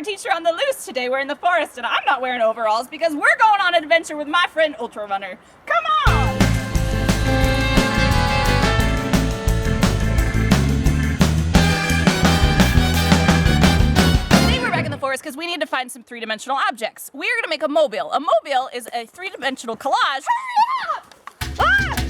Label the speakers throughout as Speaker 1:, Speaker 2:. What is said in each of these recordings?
Speaker 1: teacher on the loose today. We're in the forest and I'm not wearing overalls because we're going on an adventure with my friend Ultra Runner. Come on! Today we're back in the forest because we need to find some three-dimensional objects. We're going to make a mobile. A mobile is a three-dimensional collage. Hurry up! Ah!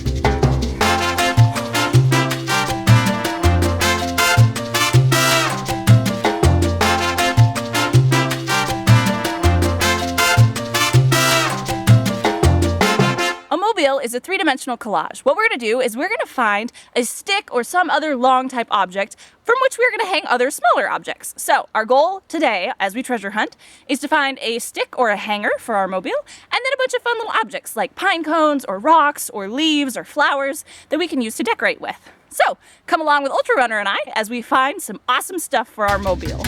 Speaker 1: Is a three-dimensional collage. What we're going to do is we're going to find a stick or some other long type object from which we're going to hang other smaller objects. So our goal today, as we treasure hunt, is to find a stick or a hanger for our mobile, and then a bunch of fun little objects like pine cones or rocks or leaves or flowers that we can use to decorate with. So come along with Ultra Runner and I as we find some awesome stuff for our mobile.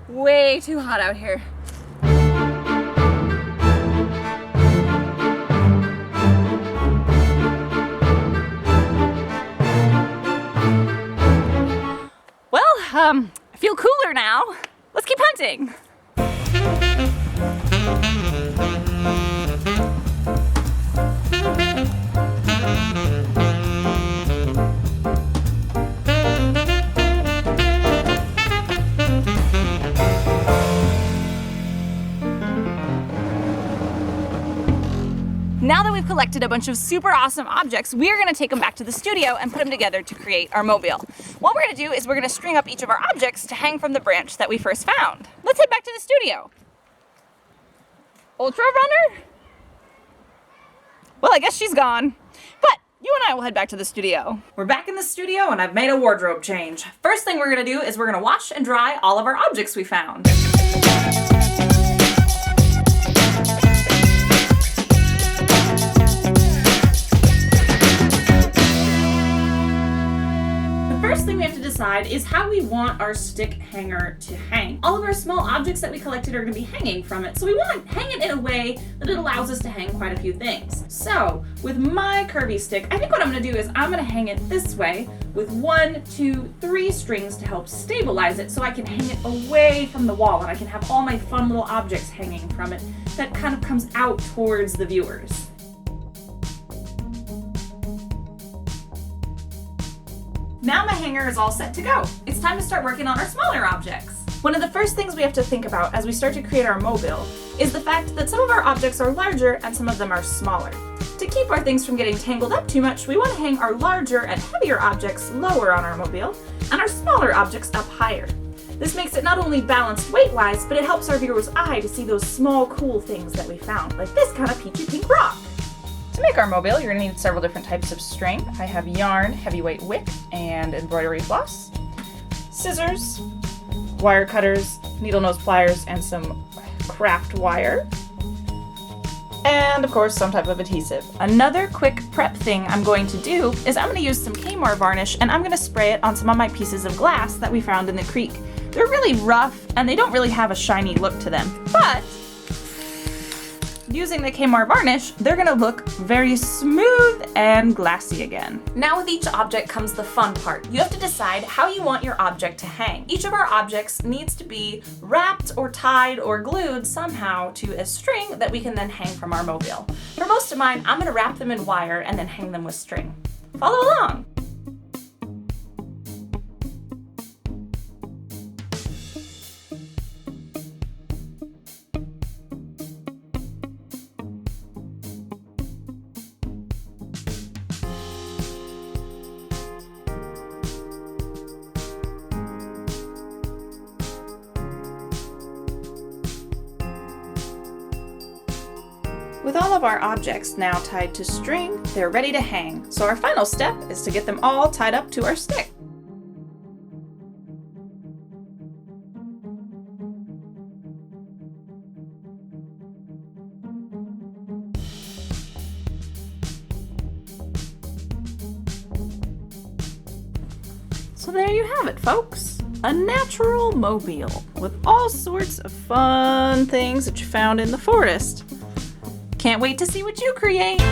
Speaker 1: Way too hot out here. Well, I feel cooler now. Let's keep hunting. Now that we've collected a bunch of super awesome objects, we're going to take them back to the studio and put them together to create our mobile. What we're going to do is we're going to string up each of our objects to hang from the branch that we first found. Let's head back to the studio. Ultra Runner? Well, I guess she's gone. But you and I will head back to the studio. We're back in the studio and I've made a wardrobe change. First thing we're going to do is we're going to wash and dry all of our objects we found. First thing we have to decide is how we want our stick hanger to hang. All of our small objects that we collected are going to be hanging from it, so we want to hang it in a way that it allows us to hang quite a few things. So with my curvy stick, I think what I'm going to do is I'm going to hang it this way with 1, 2, 3 strings to help stabilize it so I can hang it away from the wall and I can have all my fun little objects hanging from it that kind of comes out towards the viewers. Now my hanger is all set to go. It's time to start working on our smaller objects. One of the first things we have to think about as we start to create our mobile is the fact that some of our objects are larger and some of them are smaller. To keep our things from getting tangled up too much, we want to hang our larger and heavier objects lower on our mobile and our smaller objects up higher. This makes it not only balanced weight-wise, but it helps our viewer's eye to see those small cool things that we found, like this kind of peachy pink rock. To make our mobile, you're going to need several different types of string. I have yarn, heavyweight wick, and embroidery floss, scissors, wire cutters, needle nose pliers, and some craft wire, and of course some type of adhesive. Another quick prep thing I'm going to do is I'm going to use some Kmart varnish and I'm going to spray it on some of my pieces of glass that we found in the creek. They're really rough and they don't really have a shiny look to them, but using the Kmart varnish, they're gonna look very smooth and glassy again. Now with each object comes the fun part. You have to decide how you want your object to hang. Each of our objects needs to be wrapped or tied or glued somehow to a string that we can then hang from our mobile. For most of mine, I'm gonna wrap them in wire and then hang them with string. Follow along. With all of our objects now tied to string, they're ready to hang. So our final step is to get them all tied up to our stick. So there you have it, folks. a natural mobile with all sorts of fun things that you found in the forest. Can't wait to see what you create!